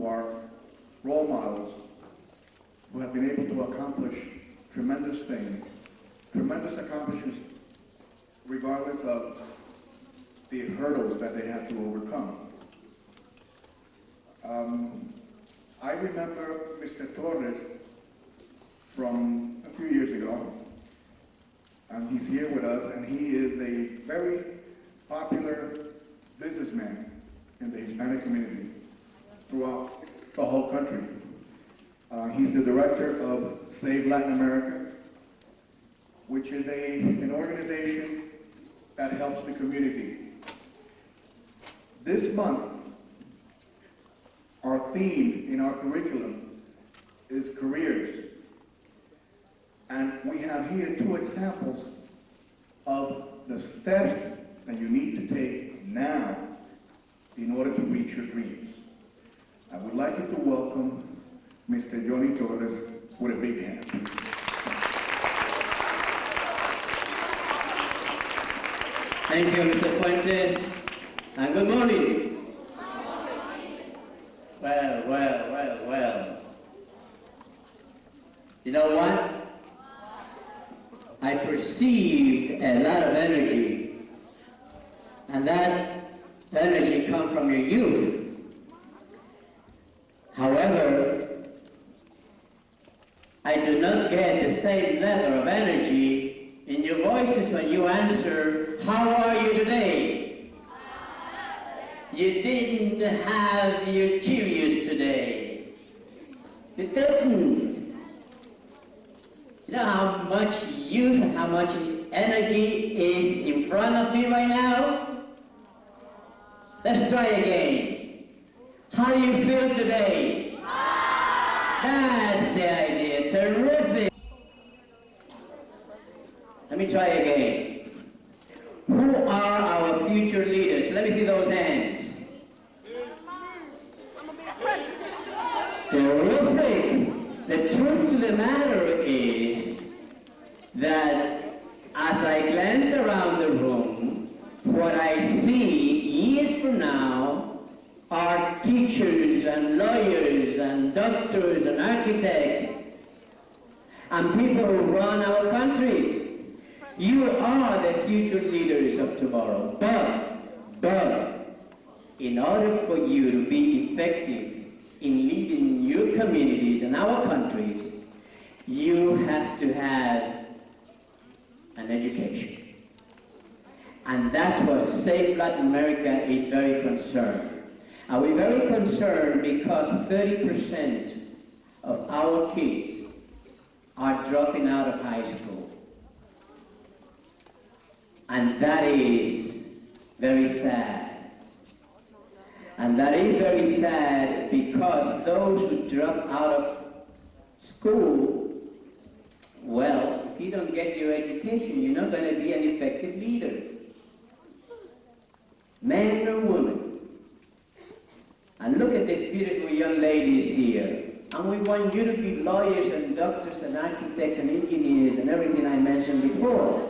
who are role models, who have been able to accomplish tremendous things, tremendous accomplishments, regardless of the hurdles that they have to overcome. I remember Mr. Torres from a few years ago, and he's here with us, and he is a very popular businessman in the Hispanic community throughout the whole country. He's the director of Save Latin America, which is an organization that helps the community. This month, our theme in our curriculum is careers. And we have here 2 examples of the steps that you need to take now in order to reach your dreams. I would like you to welcome Mr. Johnny Torres with a big hand. Thank you, Mr. Fuentes, and good morning. Well. You know what? I perceived a lot of energy, and that energy comes from your youth. However, I do not get the same level of energy in your voices when you answer, "How are you today?" You didn't have your Cheerios today. You didn't. You know how much youth and how much energy is in front of me right now? Let's try again. How do you feel today? That's the idea. Terrific. Let me try again. Who are our future leaders? Let me see those hands. Terrific. The truth of the matter is that as I glance around the room, what I see years from now are teachers and lawyers and doctors and architects and people who run our countries. You are the future leaders of tomorrow, but in order for you to be effective in leading your communities and our countries, you have to have an education. And that's what Save Latin America is very concerned. Are we very concerned because 30% of our kids are dropping out of high school. And that is very sad. And that is very sad because those who drop out of school, well, if you don't get your education, you're not going to be an effective leader. Man or woman. And look at these beautiful young ladies here. And we want you to be lawyers and doctors and architects and engineers and everything I mentioned before.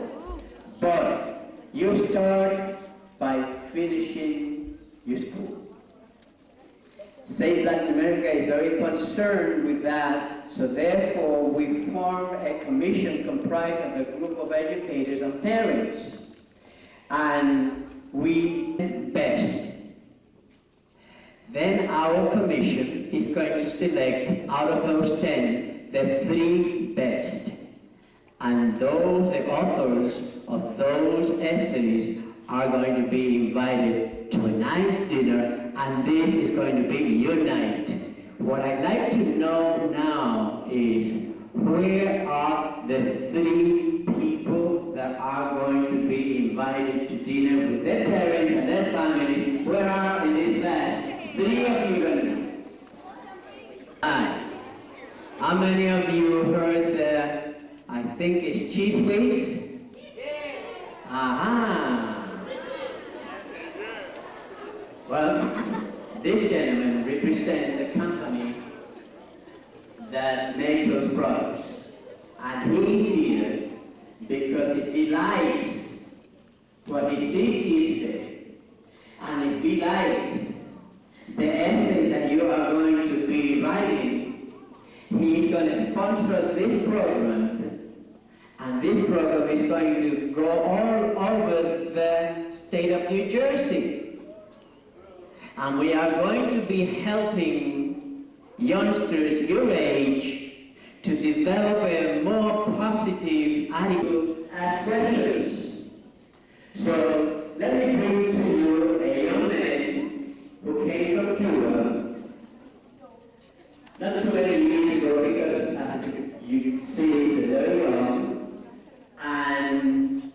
But you start by finishing your school. Save Latin America is very concerned with that, so therefore we form a commission comprised of a group of educators and parents. And we best. Then our commission is going to select out of those 10, the 3 best. And those, the authors of those essays are going to be invited to a nice dinner, and this is going to be your night. What I'd like to know now is, where are the 3 people that are going to be invited to dinner with their parents and their families? Where are in this class? 3 of you going to be? How many of you heard the, I think it's cheese whiz? Aha! Well, this gentleman represents a company that makes those products. And he's here because if he likes what he sees here today, and if he likes the essence that you are going to he's going to sponsor this program, and this program is going to go all over the state of New Jersey. And we are going to be helping youngsters your age to develop a more positive attitude as questions. So let me bring to you a young man who came from Cuba not too many years ago, because as you see, he's very young, and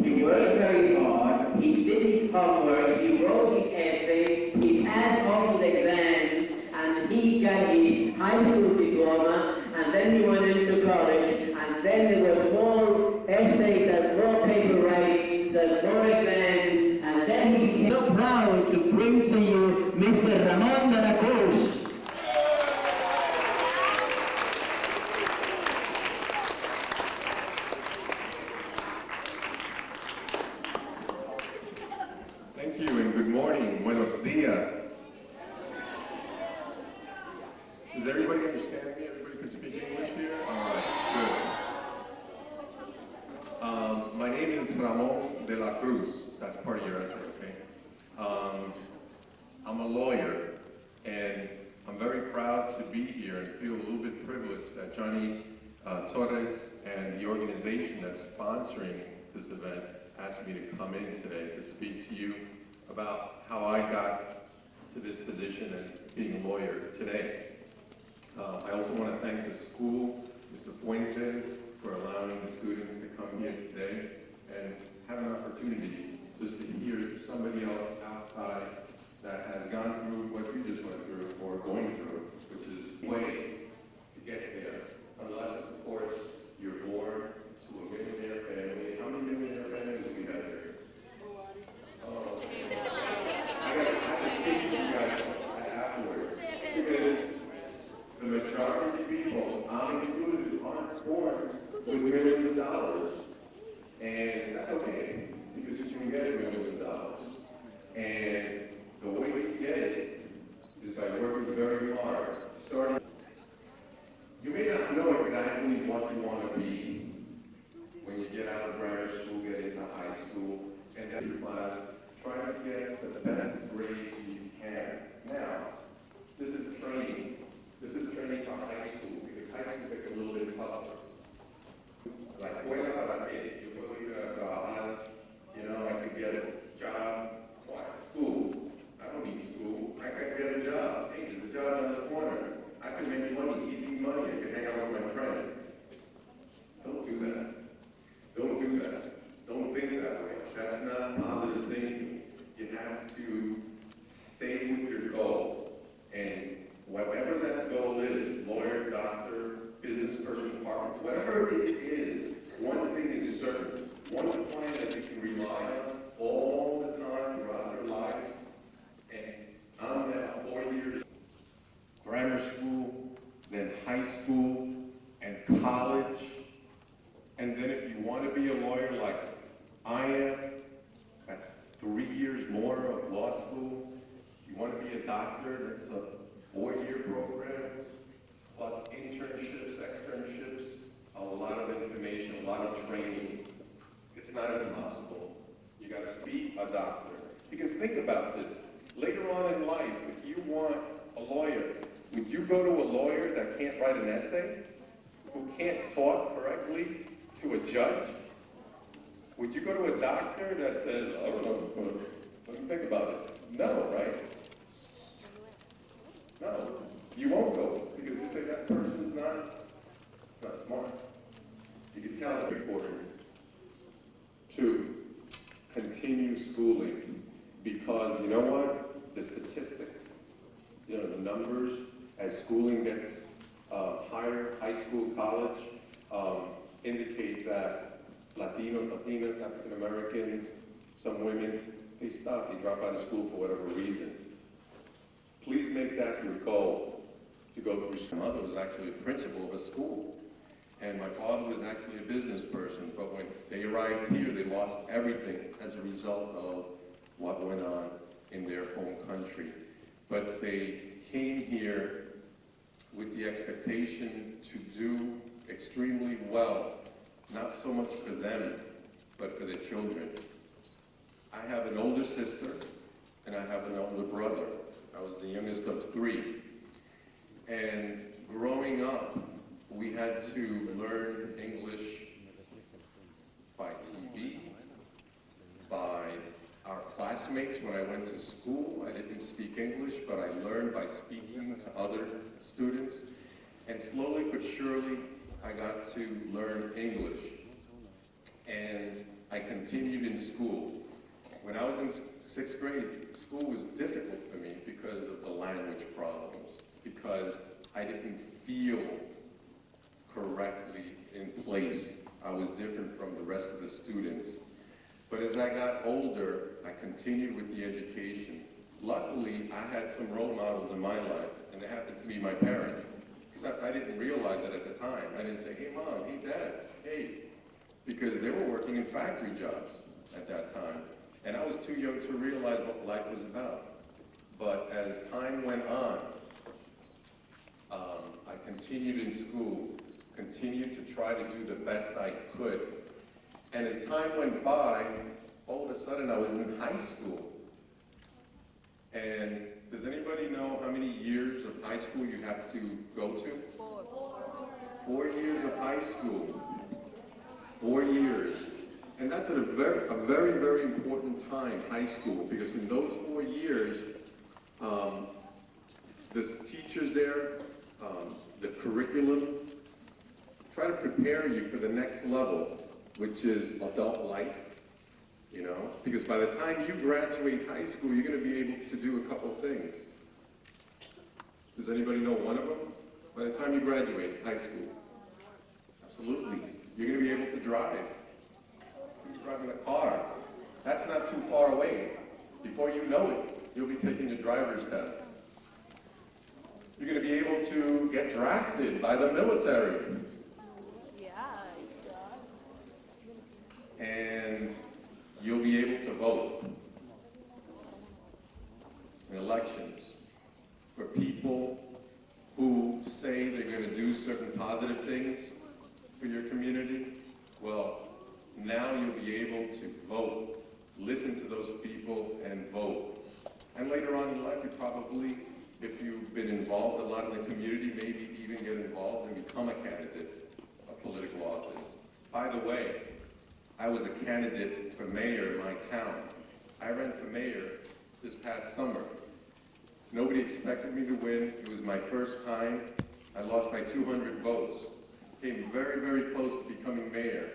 he worked very hard, he did his homework, he wrote his essays, he passed all his exams, and he got his high school diploma, and then he went into college, and then there was more essays and more paper writings and more exams, and then he became so proud to bring to you Mr. Ramon de la Cruz. Thank you and good morning. Buenos dias. Does everybody understand me? Everybody can speak English here? All right, good. My name is Ramon de la Cruz. That's part of your essay, okay? I'm a lawyer, and I'm very proud to be here and feel a little bit privileged that Johnny Torres and the organization that's sponsoring this event asked me to come in today to speak to you about how I got to this position and being a lawyer today. I also want to thank the school, Mr. Fuentes, for allowing the students to come here today and have an opportunity just to hear somebody else outside that has gone through what you just went through or going through, which is the way to get there, unless, of course, you're born to a millionaire family. How many millionaire families do we have here? Oh, I got to speak to you guys afterwards, because the majority of people, I'm included, aren't born with millions of dollars. And that's okay, because you can get millions of dollars. And the way you get it is by working very hard. You may not know exactly what you want to be when you get out of grammar school, get into high school, and then your class, try to get the best grades you can. Now, this is training. This is training for high school, because high school gets a little bit tougher. Like, fuera para qué? Yo puedo ir a trabajar, you know, I could get a job. Why? School. I don't need school. I could get a job. Hey, there's a job on the corner. I could make money, easy money. I could hang out with my friends. Don't do that. Don't do that. Don't think that way. That's not positive thinking. You have to stay with your goal. And whatever that goal is, lawyer, doctor, business person, partner, whatever it is, one thing is certain. One plan that you can rely on all the time throughout your life. And I'm now 4 years grammar school, then high school, and college. And then if you want to be a lawyer like I am, that's 3 years more of law school. You want to be a doctor, that's a 4-year program, plus internships, externships, a lot of information, a lot of training. It's not impossible. You got to be a doctor. Because think about this. Later on in life, if you want a lawyer, would you go to a lawyer that can't write an essay? Who can't talk correctly to a judge? Would you go to a doctor that says, I don't know, let me think about it? No, right? No, you won't go, because you say that person's not smart. You can tell the reporter to continue schooling, because you know what? The statistics, you know, the numbers, as schooling gets higher, high school, college, indicate that Latinos, Latinas, African Americans, some women, they stop, they drop out of school for whatever reason. Please make that your goal, to go through school. My mother was actually a principal of a school, and my father was actually a business person, but when they arrived here, they lost everything as a result of what went on in their home country. But they came here with the expectation to do extremely well, not so much for them, but for their children. I have an older sister, and I have an older brother. I was the youngest of three. And growing up, we had to learn English by TV, by our classmates. When I went to school, I didn't speak English, but I learned by speaking to other students. And slowly but surely, I got to learn English. And I continued in school. When I was in sixth grade, school was difficult for me because of the language problems, because I didn't feel correctly in place. I was different from the rest of the students. But as I got older, I continued with the education. Luckily, I had some role models in my life, and they happened to be my parents. Except I didn't realize it at the time. I didn't say, hey mom, hey dad, hey, because they were working in factory jobs at that time. And I was too young to realize what life was about. But as time went on, I continued in school, continued to try to do the best I could. And as time went by, all of a sudden I was in high school. And does anybody know how many years of high school you have to go to? 4 years of high school. 4 years. And that's at a very, very important time, high school, because in those 4 years, the teachers there, the curriculum, try to prepare you for the next level, which is adult life, you know? Because by the time you graduate high school, you're going to be able to do a couple things. Does anybody know one of them? By the time you graduate high school, absolutely, you're going to be able to drive. You're driving a car. That's not too far away. Before you know it, you'll be taking your driver's test. You're going to be able to get drafted by the military. And you'll be able to vote in elections for people who say they're going to do certain positive things for your community. Well, now you'll be able to vote, listen to those people, and vote. And later on in life, you probably, if you've been involved a lot in the community, maybe even get involved and become a candidate of political office. By the way, I was a candidate for mayor in my town. I ran for mayor this past summer. Nobody expected me to win. It was my first time. I lost by 200 votes. Came very, very close to becoming mayor.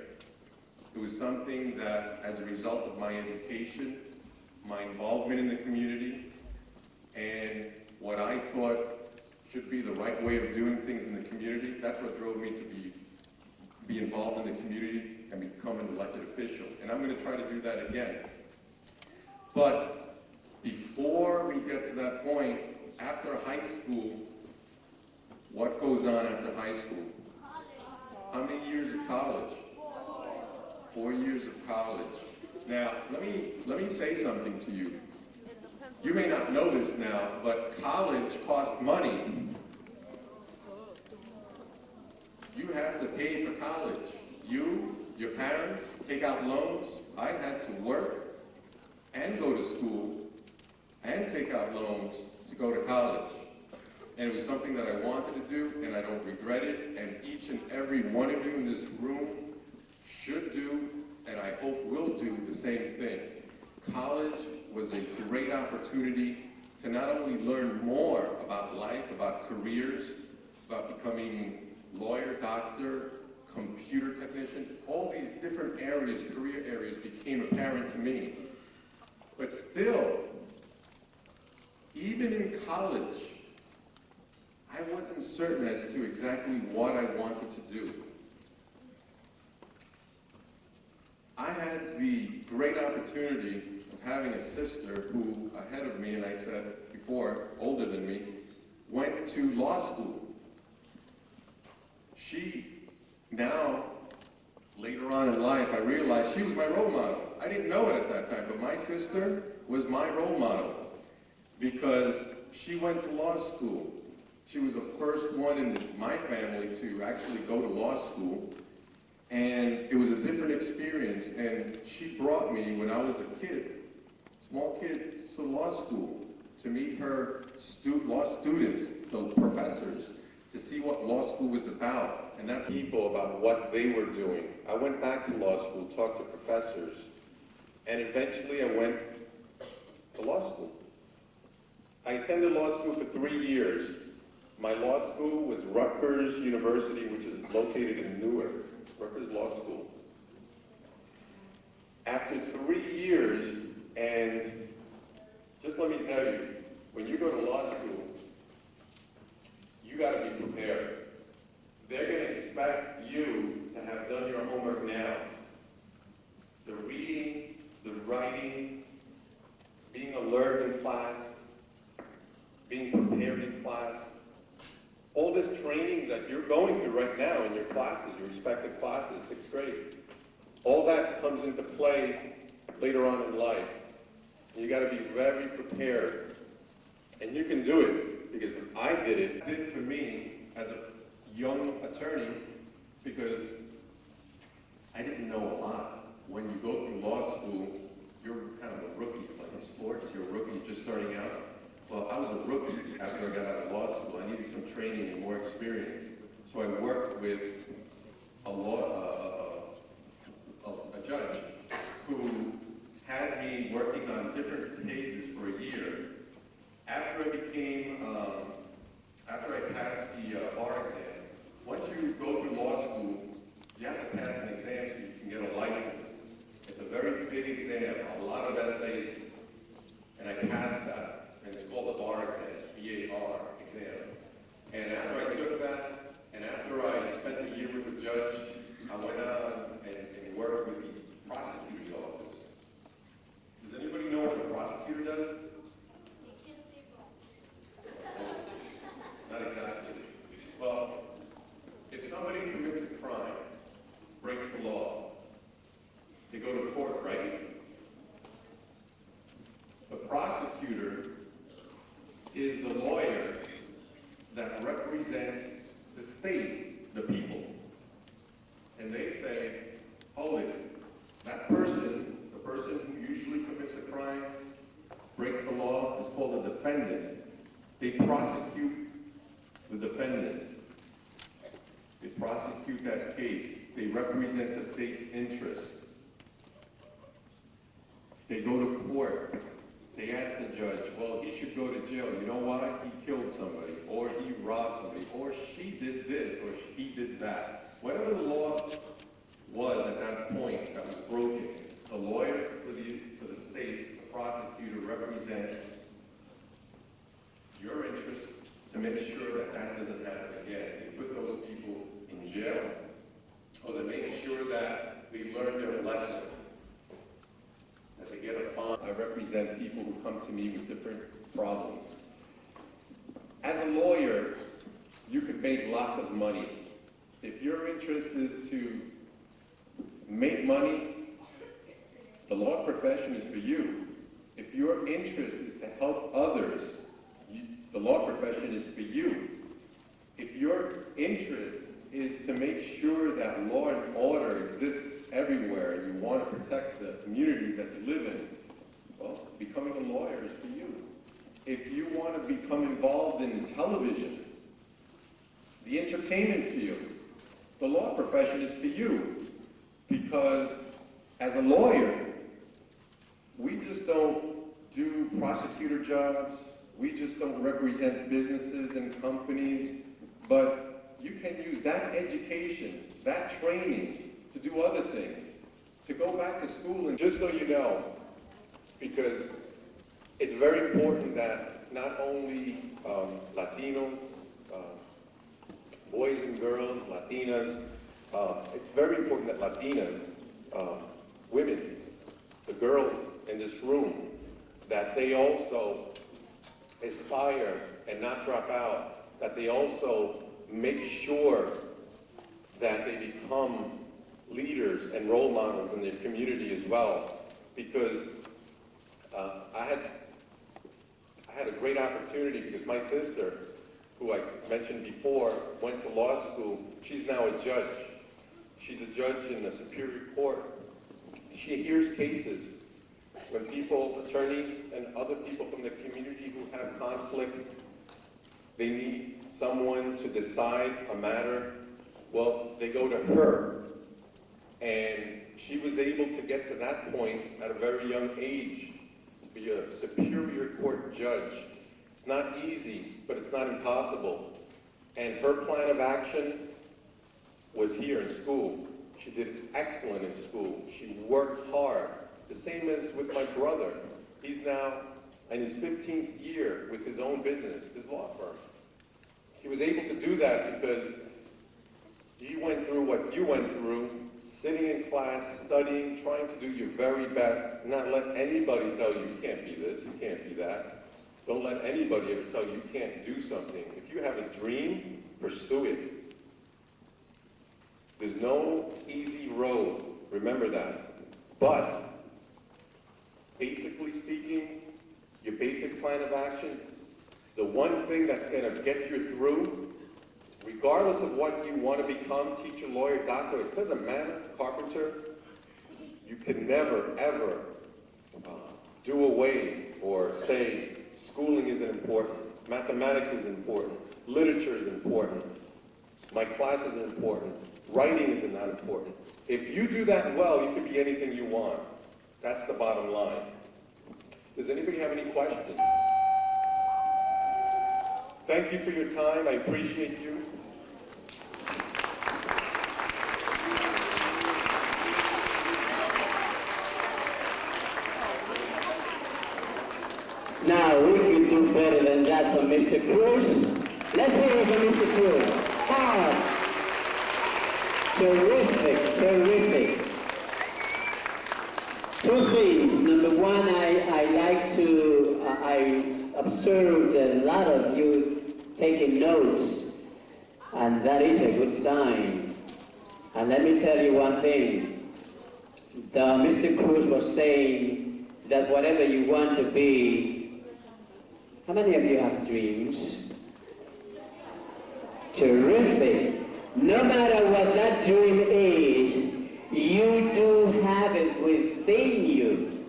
It was something that, as a result of my education, my involvement in the community, and what I thought should be the right way of doing things in the community, that's what drove me to be involved in the community and become an elected official. And I'm going to try to do that again. But before we get to that point, after high school, what goes on after high school? How many years of college? 4 years of college. Now, let me say something to you. You may not know this now, but college costs money. You have to pay for college. You, your parents, take out loans. I had to work and go to school and take out loans to go to college. And it was something that I wanted to do, and I don't regret it. And each and every one of you in this room should do, and I hope will do, the same thing. College was a great opportunity to not only learn more about life, about careers, about becoming lawyer, doctor, computer technician, all these different areas, career areas, became apparent to me. But still, even in college, I wasn't certain as to exactly what I wanted to do. I had the great opportunity of having a sister who, ahead of me, and I said before, older than me, went to law school. She, now, later on in life, I realized she was my role model. I didn't know it at that time, but my sister was my role model because she went to law school. She was the first one in my family to actually go to law school, and it was a different experience, and she brought me when I was a kid, small kid, to law school, to meet her law students, the professors, to see what law school was about, and that people about what they were doing. I went back to law school, talked to professors, and eventually I went to law school. I attended law school for 3 years. My law school was Rutgers University, which is located in Newark, Rutgers Law School. After 3 years, and just let me tell you, when you go to law school, you got to be prepared. They're going to expect you to have done your homework now. The reading, the writing, being alert in class, being prepared in class, all this training that you're going through right now in your classes, your respective classes, 6th grade, all that comes into play later on in life. And you got to be very prepared. And you can do it, because I did it. It did it for me as a young attorney, because I didn't know a lot. When you go through law school, you're kind of a rookie, like in sports, you're a rookie just starting out. Well, I was a rookie after I got out of law school. I needed some training and more experience. So I worked with a judge who had me working on different cases for a year. After I passed the bar exam, once you go through law school, you have to pass an exam so you can get a license. It's a very big exam, a lot of essays, and I passed that. And it's called the bar exam, B-A-R exam. And after I took that, and after I spent a year with the judge, I went on and worked with the prosecutor's office. Does anybody know what the prosecutor does? Not exactly. Well, if somebody commits a crime, breaks the law, they go to court, right? The prosecutor is the lawyer that represents the state, the people. And they say, hold it, that person, the person who usually commits a crime, breaks the law, is called a defendant. They prosecute the defendant. They prosecute that case. They represent the state's interest. They go to court. They ask the judge, well, he should go to jail. You know why? He killed somebody, or he robbed somebody, or she did this, or he did that. Whatever the law was at that point that was broken, the lawyer for the state, the prosecutor, represents your interest to make sure that that doesn't happen again. They put those people in jail, or they make sure that they learn their lesson. That they get a fine. I represent people who come to me with different problems. As a lawyer, you could make lots of money. If your interest is to make money, the law profession is for you. If your interest is to help others, the law profession is for you. If your interest is to make sure that law and order exists everywhere, and you want to protect the communities that you live in, well, becoming a lawyer is for you. If you want to become involved in television, the entertainment field, the law profession is for you. Because as a lawyer, we just don't do prosecutor jobs, we just don't represent businesses and companies, but you can use that education, that training, to do other things, to go back to school. And just so you know, because it's very important that not only Latinos, boys and girls, Latinas, it's very important that Latinas, women, the girls in this room, that they also aspire and not drop out, that they also make sure that they become leaders and role models in their community as well. Because I had a great opportunity, because my sister who I mentioned before, went to law school. She's now a judge. She's a judge in the Superior Court. She hears cases when people, attorneys, and other people from the community who have conflicts, they need someone to decide a matter. Well, they go to her. And she was able to get to that point at a very young age, to be a Superior Court judge. It's not easy, but it's not impossible. And her plan of action was here in school. She did excellent in school. She worked hard. The same as with my brother. He's now in his 15th year with his own business, his law firm. He was able to do that because he went through what you went through, sitting in class, studying, trying to do your very best, not let anybody tell you you can't be this, you can't be that. Don't let anybody ever tell you you can't do something. If you have a dream, pursue it. There's no easy road, remember that. But, basically speaking, your basic plan of action, the one thing that's going to get you through, regardless of what you want to become, teacher, lawyer, doctor, it doesn't matter, carpenter, you can never, ever do away or say schooling isn't important, mathematics is important, literature is important, my class is important, writing is not important. If you do that well, you can be anything you want. That's the bottom line. Does anybody have any questions? Thank you for your time. I appreciate you. Now, we can do better than that for Mr. Cruz. Let's hear it for Mr. Cruz. Hard. Terrific, terrific. Two things. Number one, I observed a lot of you taking notes, and that is a good sign. And let me tell you one thing. Mr. Cruz was saying that whatever you want to be, how many of you have dreams? Terrific. No matter what that dream is, you do have it within you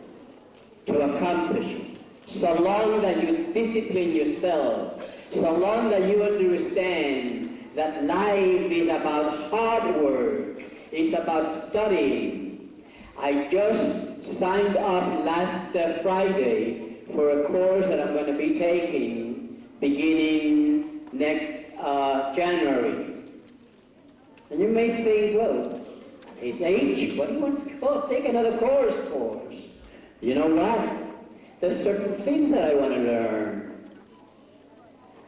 to accomplish it. So long that you discipline yourselves, so long that you understand that life is about hard work, it's about studying. I just signed up last Friday for a course that I'm going to be taking beginning next January. And you may think, well, at his age, what do he want to go take another course for? You know what? There's certain things that I want to learn.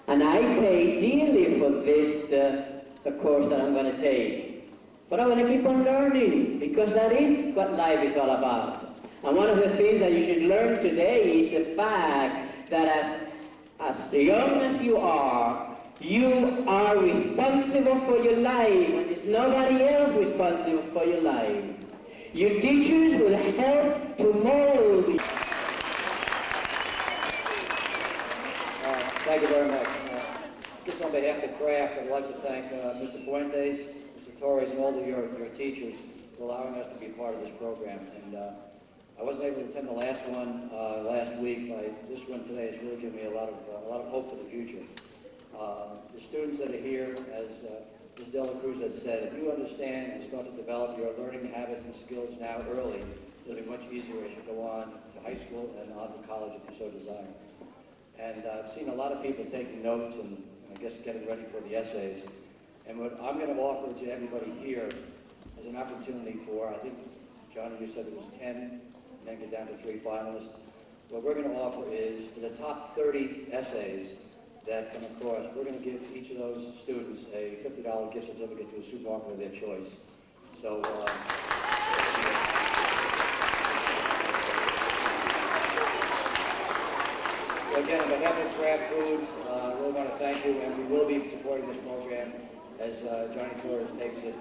And I pay dearly for this, the course that I'm going to take. But I want to keep on learning, because that is what life is all about. And one of the things that you should learn today is the fact that as young as you are responsible for your life, and it's nobody else responsible for your life. Your teachers will help to mold you. Thank you very much. Just on behalf of CRAFT, I'd like to thank Mr. Fuentes, Mr. Torres, and all of your teachers for allowing us to be part of this program. And I wasn't able to attend the last one last week, but this one today has really given me a lot of hope for the future. The students that are here, as Ms. Dela Cruz had said, if you understand and start to develop your learning habits and skills now early, it'll be much easier as you go on to high school and on to college if you so desire. And I've seen a lot of people taking notes and I guess getting ready for the essays. And what I'm going to offer to everybody here is an opportunity for, I think, Johnny, you said it was 10, and then get down to 3 finalists. What we're going to offer is, for the top 30 essays that come across, we're going to give each of those students a $50 gift certificate to a supermarket of their choice. So, again, on behalf of Kraft Foods, I really want to thank you, and we will be supporting this program as Johnny Torres takes it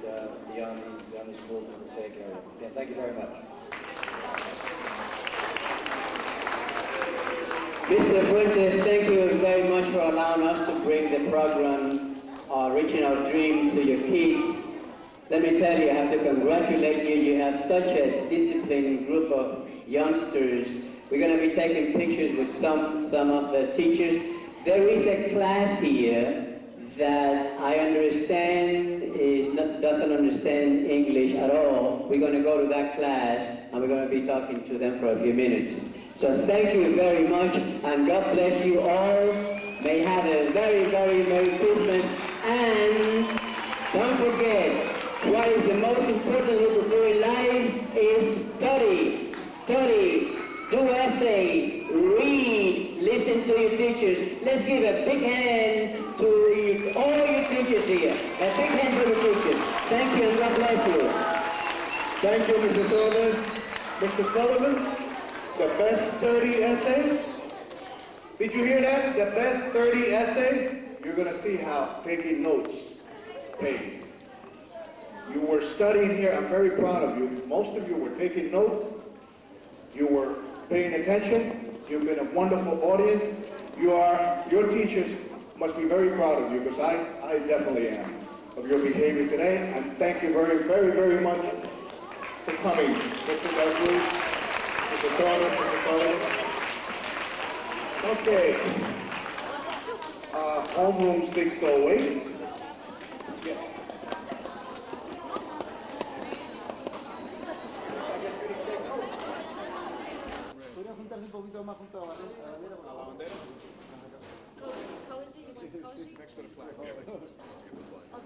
beyond the schools in the Passaic area. Again, thank you very much. Mr. Fuentes, thank you very much for allowing us to bring the program, Reaching Our Dreams, to your kids. Let me tell you, I have to congratulate you. You have such a disciplined group of youngsters. We're going to be taking pictures with some of the teachers. There is a class here that I understand doesn't understand English at all. We're going to go to that class and we're going to be talking to them for a few minutes. So thank you very much and God bless you all. May have a very, very Merry Christmas, and don't forget, what is the most important thing to do in life is study, do essays, read, listen to your teachers. Let's give a big hand to all your teachers here. A big hand to the teachers. Thank you and God bless you. Thank you, Mr. Sullivan. Mr. Sullivan, the best 30 essays? Did you hear that? The best 30 essays? You're going to see how taking notes pays. You were studying here. I'm very proud of you. Most of you were taking notes. You were paying attention. You've been a wonderful audience. Your teachers must be very proud of you, because I definitely am, of your behavior today. And thank you very, very, very much for coming, Mr. Leslie, Mr. Carter, Mr. Carter. Okay. Homeroom 608. Yes. ¿Podrían juntarse un poquito más junto a la bandera? ¿A la bandera? Cozy? You want cozy? Next to the flag. Yeah, let's get the flag.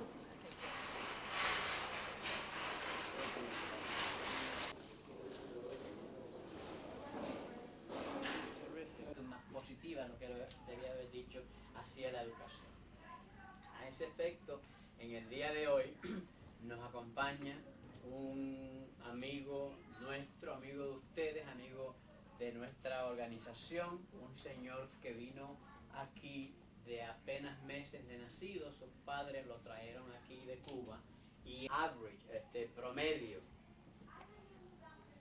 Más positiva, lo que debía haber dicho, hacia la educación. A ese efecto, en el día de hoy nos acompaña un amigo nuestro, amigo de ustedes, amigo de nuestra organización, un señor que vino aquí de apenas meses de nacido. Sus padres lo trajeron aquí de Cuba y promedio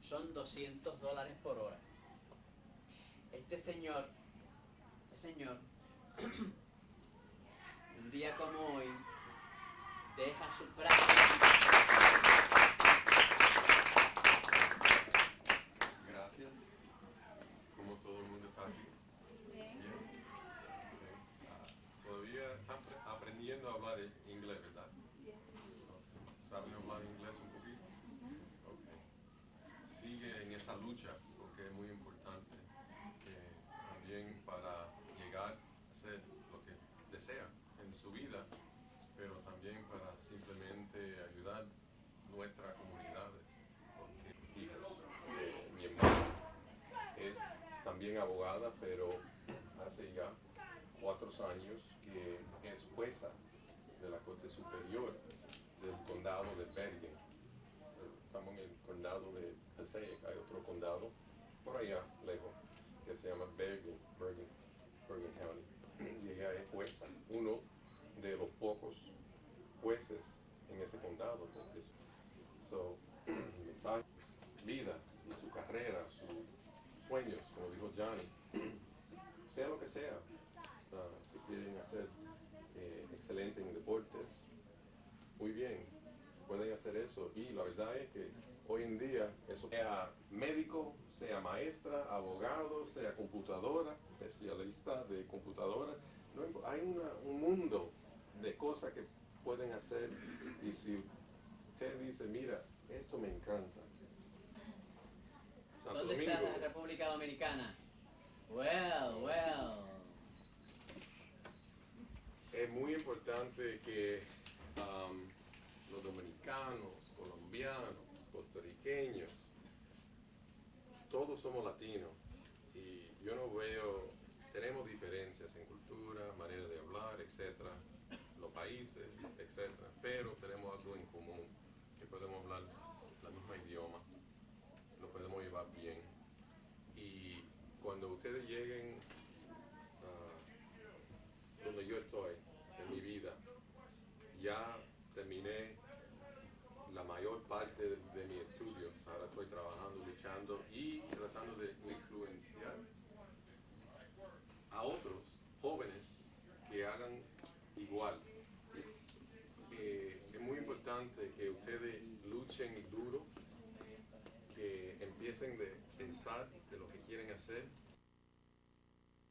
son $200 por hora. Este señor, un día como hoy, deja su práctica. Gracias. ¿Cómo todo el mundo está aquí? Bien. Todavía están aprendiendo a hablar inglés, ¿verdad? Yes. ¿Saben hablar inglés un poquito? Okay. Sigue en esa lucha, porque es muy importante también para llegar a ser lo que desea en su vida, pero también para simplemente ayudar nuestra comunidad, porque hijos de mi hermana es también abogada, pero hace ya 4 años que es jueza de la Corte Superior del condado de Bergen. Estamos en el condado de Passaic, hay otro condado por allá lejos que se llama Bergen County, y ella es jueza, uno de los pocos jueces en ese condado. Porque el mensaje, vida, y su carrera, sus sueños, como dijo Johnny, sea lo que sea, si quieren hacer excelente en deportes, muy bien, pueden hacer eso. Y la verdad es que hoy en día, eso, sea médico, sea maestra, abogado, sea computadora, especialista de computadora, hay un mundo de cosas que pueden hacer. Y si usted dice, mira, esto me encanta. Santo ¿Dónde Domingo, está la República Dominicana? Well. es muy importante que los dominicanos, colombianos, puertorriqueños, todos somos latinos, y yo no veo, tenemos diferencias en cultura, manera de hablar, etcétera, los países, etcétera, pero tenemos algo en común, que podemos hablar el mismo idioma, lo podemos llevar bien. Y cuando ustedes lleguen donde yo estoy en mi vida, ya terminé la mayor parte de mi estudio. Ahora estoy trabajando, luchando y tratando de influenciar igual. Es muy importante que ustedes luchen duro, que empiecen de pensar de lo que quieren hacer